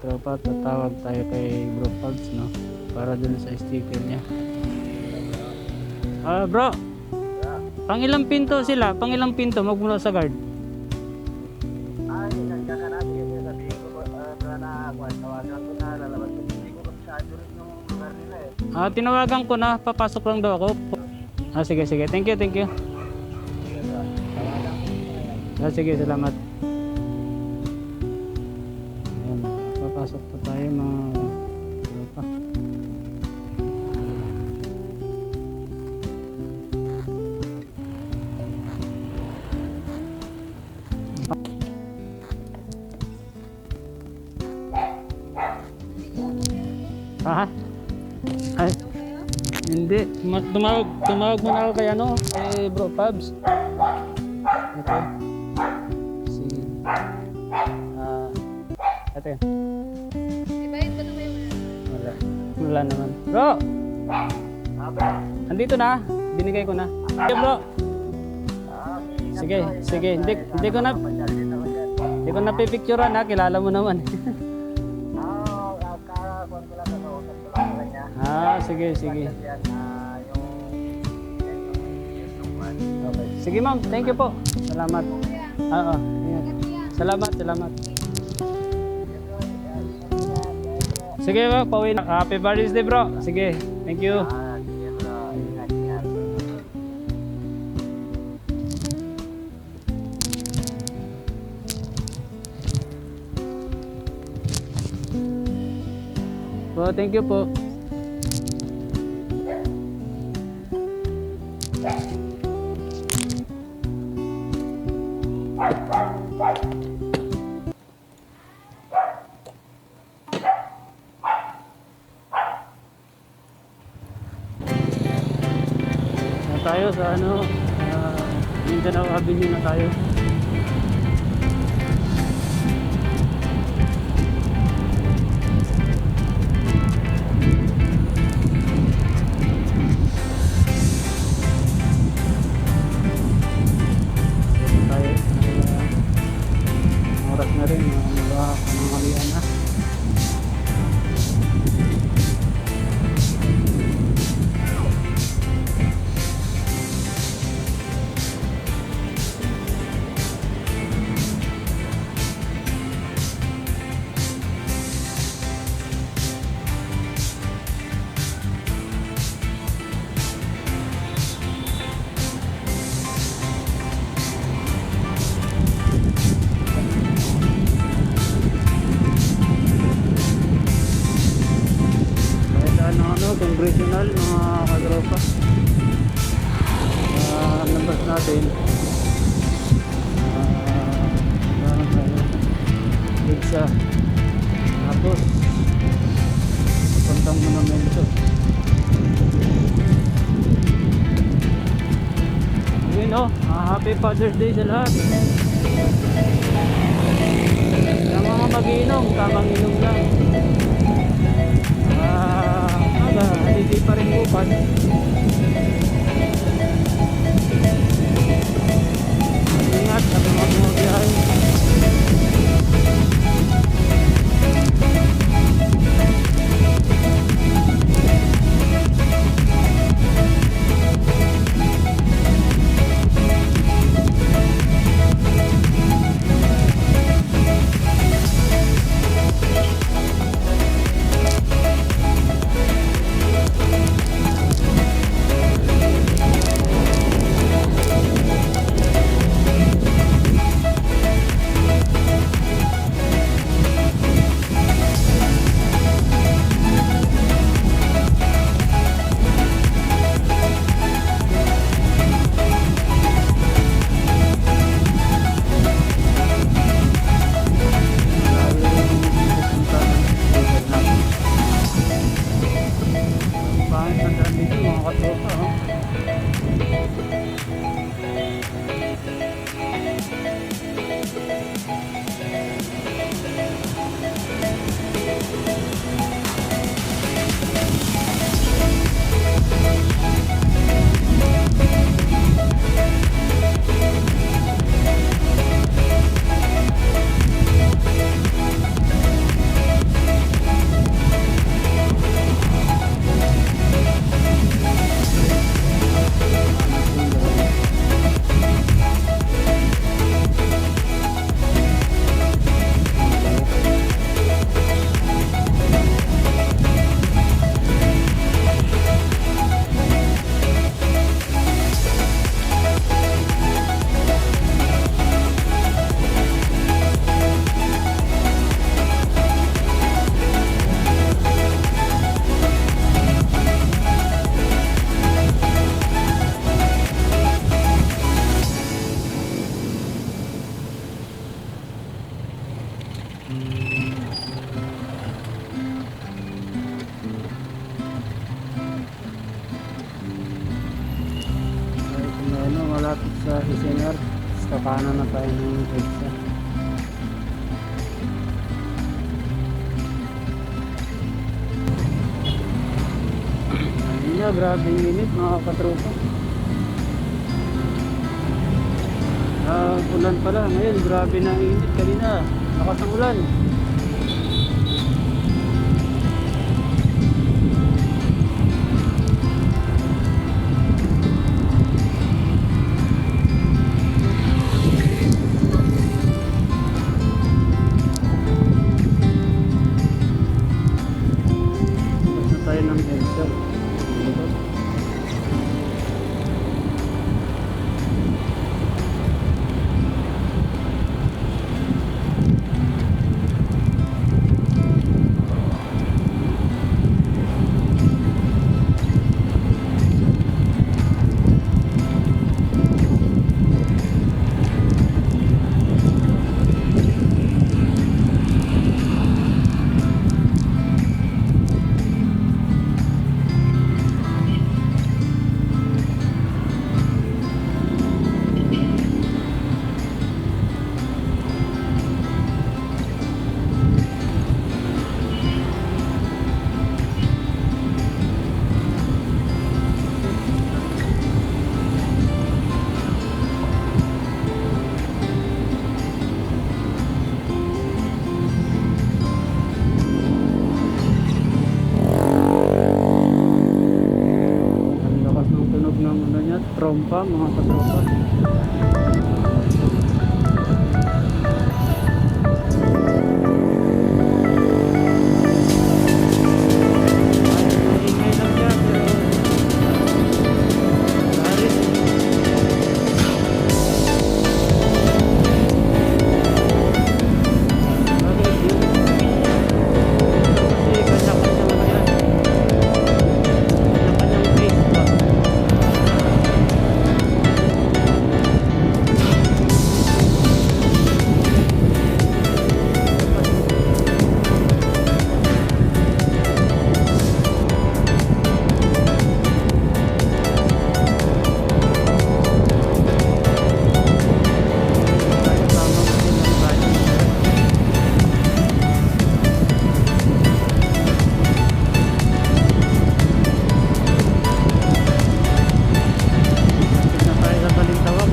tropa, tatawag tayo kay Bro Pubs, no? Para dun sa sticker niya. Bro, pangilang pinto sila? Pangilang pinto magmula sa guard? Ay, nagkakarami yun. Sabihin ko na tawagan ko na lalabas ko. Hindi ko masyado rin yung lugar nila eh. Tinawagan ko na, papasok lang daw ako. Sige, sige. Thank you, thank you. Sige, salamat. Ayan, papasok pa tayo mga tropa. Ay, hindi. Tumawag muna ako kay kay Bro Pubs. Ito. Ito yun. Ibayad ba naman yung Wala naman. Bro! Andito na. Binigay ko na. Sige bro. Sige, sige. Hindi ko na pipicturean ha. Kilala mo naman. Sige, sige. Okay. Sige ma'am, thank you po. Salamat. Oo. Salamat, salamat. Sige bro, pauwi na. Happy birthday bro. Sige, thank you. Po, thank you po. Tayo sa Mindanao Avenue na tayo. Oras na rin, pananghalian na. Congressional mga katropa, labas natin Ligsa, tapos puntang monumento. Yun happy Father's Day sa lahat. Sa mga mag-inom, tamang inom lang. Hindi pa rin upan. Ingat sa mga biyahe. malapit sa SNR. Sa kanan na tayo ng EDSA. Ayun na, grabe yung init mga katropa. Ulan pala ngayon, grabe na ang init kanina. Lakas ng ulan. Basta tayo ng EDSA. Ang lakas ng tunog ng ano niya, trompa mga katropa. Maingay lang siya pero laris. Bakit yun? Kasi kanya-kanya ano yan. Kanya-kanyang taste ba? Tama kasi lang tayo. Lapit na tayo sa Balintawak.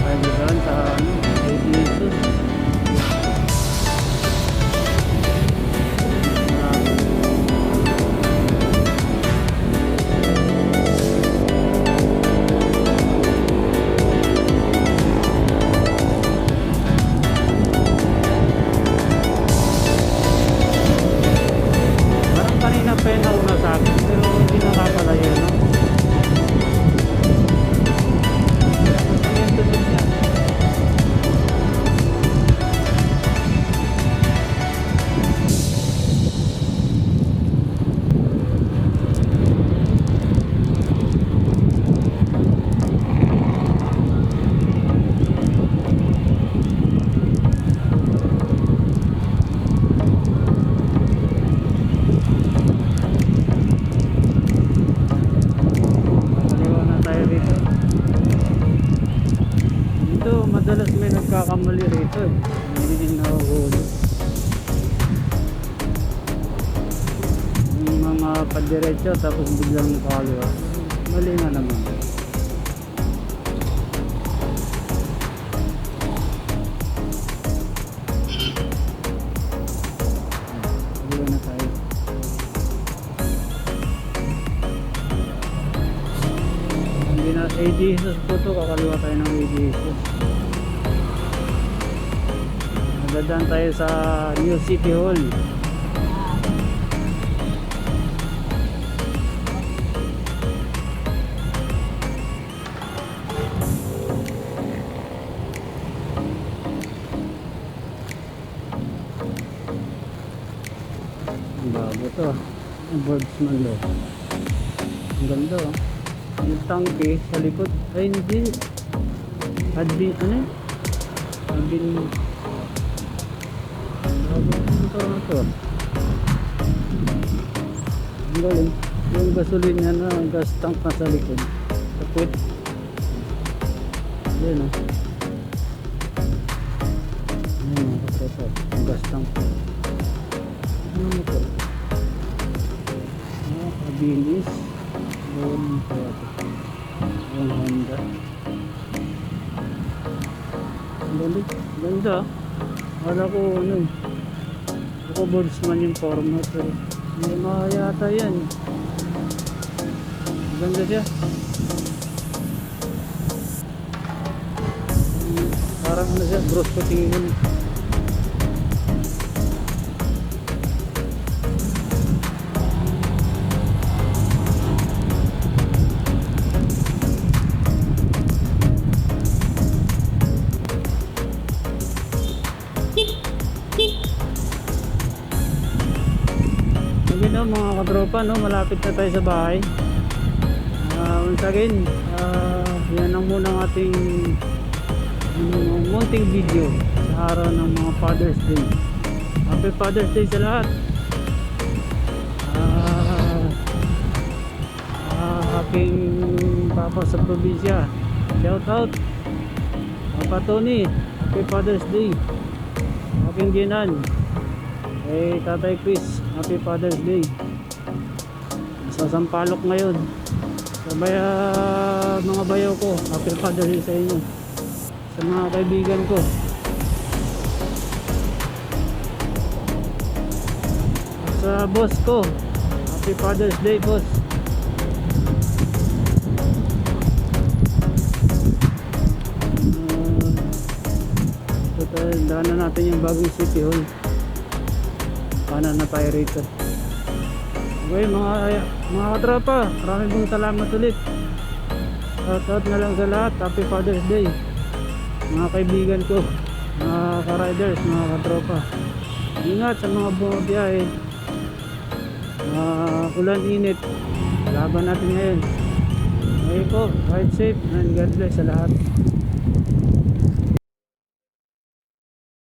Tayo dyan sa ano, aviation. Parang kanina pa yung nauna sa akin pero hindi nakapalayo, no? Ano yung tunog niya? Kaliwa na tayo rito. Dito, madalas may nagkakamali rito eh. Hindi nahuhuli. Yung mga padiretso tapos biglang kaliwa. Mali na naman. Kaliwa na tayo. AD Jesus po to, kakaliwa tayo ng AD Jesus. Dadaan tayo sa New City Hall. Ang bago to. Ang Birdsman lo. Ang ganda oh. Yung tangke sa likod. Ay hindi. Advin, ano yun? Advin. Bago na to. Ang galing. Yung gasolina niya na gas tank na sa likod. Sa puwit. Yan oh. Yan oh. Katropa. Ang gas tank. Ano mo to? Kabilis. Yung Honda. Ang ganda. Wala ko ano eh. Ako Birdsman yung forma pero hindi makayata yan. Ang ganda siya. Parang ano siya, gross ko tingin. Again, mga katropa, no, malapit na tayo sa bahay. Once again, yan ang munang ating munting video sa araw ng mga Father's Day. Happy Father's Day sa lahat. Aking papa sa probinsya, shout out Papa Tony, happy Father's Day. Aking ginan kay Tatay Chris, happy Father's Day. Sa Sampaloc ngayon, sabay mga bayaw ko, happy Father's Day sa inyo. Sa mga kaibigan ko, at sa boss ko, happy Father's Day boss. Daanan natin yung bagong City Hall. Kanan na tayo rito. Okay mga katropa, maraming pong salamat ulit. Shoutout na lang sa lahat. Happy Father's Day mga kaibigan ko, mga ka-riders, mga katropa. Ingat sa mga bumabiyahe. Ulan, init, laban natin ngayon. Okay po, ride safe and God bless sa lahat.